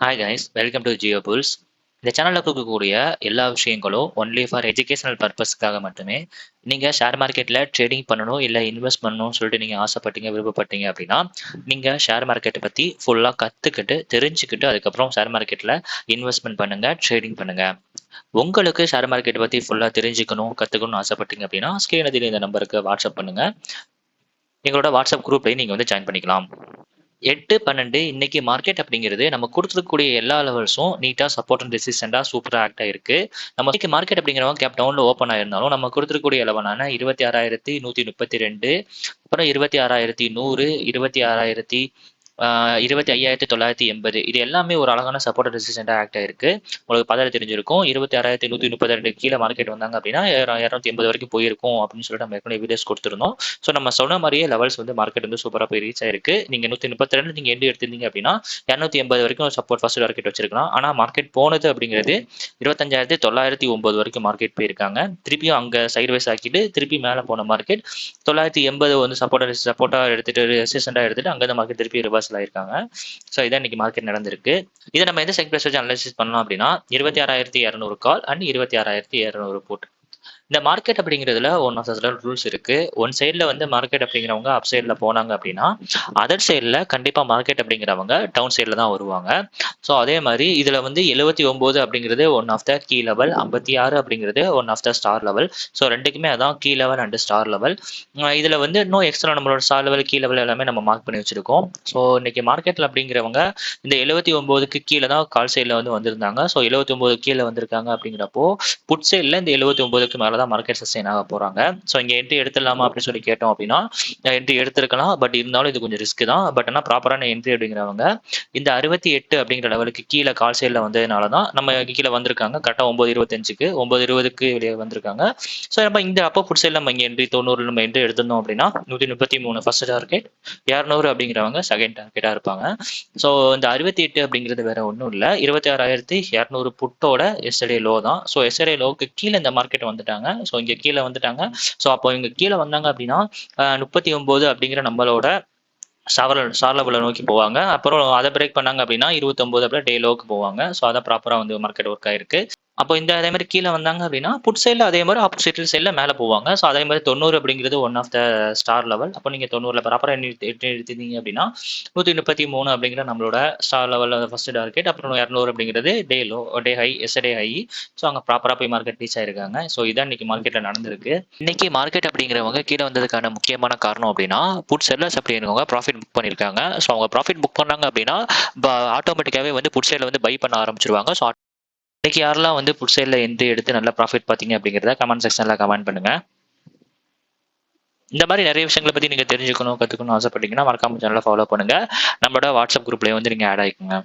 Hi guys, welcome to Jio Bulls. இந்த சேனலில் கொடுக்கக்கூடிய எல்லா விஷயங்களும் ஒன்லி ஃபார் எஜுகேஷனல் பர்பஸ்க்காக மட்டுமே. நீங்கள் ஷேர் மார்க்கெட்டில் ட்ரேடிங் பண்ணணும் இல்லை இன்வெஸ்ட் பண்ணணும்னு சொல்லிட்டு நீங்கள் ஆசைப்பட்டீங்க விருப்பப்பட்டீங்க அப்படின்னா நீங்கள் ஷேர் மார்க்கெட்டை பற்றி ஃபுல்லாக கற்றுக்கிட்டு தெரிஞ்சுக்கிட்டு அதுக்கப்புறம் ஷேர் மார்க்கெட்டில் இன்வெஸ்ட்மெண்ட் பண்ணுங்கள், ட்ரேடிங் பண்ணுங்கள். உங்களுக்கு ஷேர் மார்க்கெட்டை பற்றி ஃபுல்லாக தெரிஞ்சுக்கணும் கற்றுக்கணும்னு ஆசைப்பட்டீங்க அப்படின்னா ஸ்க்ரீனில் இந்த நம்பருக்கு வாட்ஸ்அப் பண்ணுங்கள். எங்களோட வாட்ஸ்அப் குரூப்லேயும் நீங்கள் வந்து ஜாயின் பண்ணிக்கலாம். 8-12 இன்னைக்கு மார்க்கெட் அப்படிங்கிறது நம்ம கொடுத்துருக்கக்கூடிய எல்லா லெவல்ஸும் நீட்டாக சப்போர்ட் அண்ட் ரெசிஸ்டண்டாக சூப்பராக ஆக்ட் ஆயிருக்கு. நம்ம இன்னைக்கு மார்க்கெட் அப்படிங்கிறவங்க கேப் டவுனில் ஓப்பன் ஆயிருந்தாலும் நம்ம கொடுத்துருக்கக்கூடிய லெவலான 26,132, அப்புறம் 26,100, 26,000, 25,980 இது எல்லாமே ஒரு அழகான சப்போர்ட் ரெசிஸ்டண்டாக ஆக்ட் ஆயிருக்கு. உங்களுக்கு பதவி தெரிஞ்சிருக்கும். 26,132 கீழே மார்க்கெட் வந்தாங்க அப்படின்னா 280 வரைக்கும் போயிருக்கும் அப்படின்னு சொல்லிட்டு நம்ம ஏற்கனவே வீடியோஸ் கொடுத்துருந்தோம். ஸோ நம்ம சொன்ன மாதிரியே லெவல்ஸ் வந்து மார்க்கெட் வந்து சூப்பராக போய் ரீச் ஆயிருக்கு. நீங்கள் 132 நீங்கள் எண்டு எடுத்திருந்தீங்க அப்படின்னா 280 வரைக்கும் சப்போர்ட் ஃபர்ஸ்ட் மார்க்கெட் வச்சிருக்கலாம். ஆனால் மார்க்கெட் போனது அப்படிங்கிறது 25,909 வரைக்கும் மார்க்கெட் போயிருக்காங்க. திருப்பியும் அங்கே சைட்வைஸ் ஆக்கிட்டு திருப்பி மேலே போன மார்க்கெட் 980 வந்து சப்போர்ட்டாக எடுத்துட்டு ரெசிஸ்டண்டாக எடுத்துட்டு அங்கே மார்க்கெட் திருப்பி ரிவர்சல் ஆயிருக்காங்க. ஸோ இதான் இன்னைக்கு மார்க்கெட் நடந்திருக்கு. இதை நம்ம எந்த செக் ப்ரைஸ் வச்சு அனலைசிஸ் பண்ணலாம் அப்படின்னா 26,200 கால் அண்ட் 26,200 புட். இந்த மார்க்கெட் அப்படிங்கிறதுல ஒன் ஆஃப் த ரூல்ஸ் இருக்கு. ஒன் சைடில் வந்து மார்க்கெட் அப்படிங்கிறவங்க அப் சைடில் போனாங்க அப்படின்னா அதர் சைடில் கண்டிப்பாக மார்க்கெட் அப்படிங்கிறவங்க டவுன் சைடில் தான் வருவாங்க. ஸோ அதே மாதிரி இதில் வந்து 79 அப்படிங்கிறது one of the key level, 56 அப்படிங்கிறது one of the star level. So ரெண்டுக்குமே அதான் key level and star level. இதில் வந்து இன்னும் எக்ஸ்ட்ரா நம்மளோட ஸ்டார் லெவல் கீ லெவல் எல்லாமே நம்ம மார்க் பண்ணி வச்சிருக்கோம். ஸோ இன்னைக்கு மார்க்கெட்டில் அப்படிங்கிறவங்க இந்த 79க்கு கீழே தான் கால் சைடில் வந்து வந்திருந்தாங்க. ஸோ 79 கீழே வந்திருக்காங்க அப்படிங்கிறப்போ புட் சைடில் இந்த 79க்கு மேலே தான் மார்க்கெட் சஸ்டெயின் ஆக போறாங்க. ஸோ இங்கே என்ட்ரி எடுத்துடலாமா அப்படின்னு சொல்லி கேட்டோம் அப்படின்னா என்ட்ரி எடுத்திருக்கலாம். பட் இருந்தாலும் இது கொஞ்சம் ரிஸ்க் தான். பட் ஆனால் ப்ராப்பரான என்ட்ரி அப்படிங்கிறவங்க இந்த 68 அப்படிங்கிற லெவலுக்கு கீழே கால் சைடில் வந்ததுனால தான் நம்ம கீழே வந்திருக்காங்க. கரெக்டாக 9:25க்கு 9:20க்கு வெளியே வந்திருக்காங்க. ஸோ நம்ம இந்த அப்போ புட் சைடில் நம்ம இங்கே என்ட்ரி 90 நம்ம என்ட்ரி எடுத்திருந்தோம் அப்படின்னா 133 ஃபர்ஸ்ட் டார்கெட், 200 அப்படிங்கிறவங்க செகண்ட் டார்கெட்டாக இருப்பாங்க. ஸோ இந்த 68 அப்படிங்கிறது வேற ஒன்றும் இல்லை, 26,200 புட்டோட எஸ்டர்டே லோ தான். ஸோ எஸ்டர்டே லோவுக்கு கீழே இந்த மார்க்கெட் வந்துட்டாங்க. ஸோ இங்கே கீழே வந்துட்டாங்க. ஸோ அப்போ இங்கே கீழே வந்தாங்க அப்படின்னா 39 அப்படிங்கிற நம்மளோட ஸ்டார் லெவலை நோக்கி போவாங்க. அப்புறம் அதை பிரேக் பண்ணாங்க அப்படின்னா 29 அப்படியே டே லோவுக்கு போவாங்க. ஸோ அதை ப்ராப்பராக வந்து மார்க்கெட் ஒர்க் ஆயிருக்கு. அப்போ இந்த அதே மாதிரி கீழே வந்தாங்க அப்படின்னா புட் சைடில் அதே மாதிரி ஆப்போசிட் சைடில் மேலே போவாங்க. ஸோ அதே மாதிரி 90 அப்படிங்கிறது one of the star level. அப்போ நீங்கள் 90 ப்ராப்பராக எடுத்தீங்க அப்படின்னா 133 அப்படிங்கிற நம்மளோட ஸ்டார் லெவலில் ஃபர்ஸ்ட் டார்கெட், அப்புறம் 200 அப்படிங்கிறது டே லோ, டே ஹை, எஸ்டே ஹை. ஸோ அங்கே ப்ராப்பராக போய் மார்க்கெட் ரீச் ஆயிருக்காங்க. ஸோ இதான் இன்னைக்கு மார்க்கெட்டில் நடந்திருக்கு. இன்னைக்கு மார்க்கெட் அப்படிங்கிறவங்க கீழே வந்ததுக்கான முக்கியமான காரணம் அப்படின்னா புட் செல்லர்ஸ் அப்படிங்கிறவங்க ப்ராஃபிட் புக் பண்ணியிருக்காங்க. ஸோ அவங்க ப்ராஃபிட் புக் பண்ணாங்க அப்படின்னா ஆட்டோமேட்டிக்காகவே வந்து புட் சைடில் வந்து பை பண்ண ஆரம்பிச்சிருவாங்க. ஸோ இன்னைக்கு யாரெல்லாம் வந்து புட் சைடில் என்ட்ரி எடுத்து நல்ல ப்ராஃபிட் பார்த்தீங்க அப்படிங்கிறத கமெண்ட் செக்ஷனில் கமெண்ட் பண்ணுங்க. இந்த மாதிரி நிறைய விஷயங்களை பற்றி நீங்கள் தெரிஞ்சுக்கணும் கற்றுக்கணும் ஆசைப்பட்டீங்கன்னா மறக்காம சேனலை ஃபாலோ பண்ணுங்க. நம்மளோட வாட்ஸ்அப் குரூப்லேயே வந்து நீங்கள் ஆட் ஆகிக்குங்க.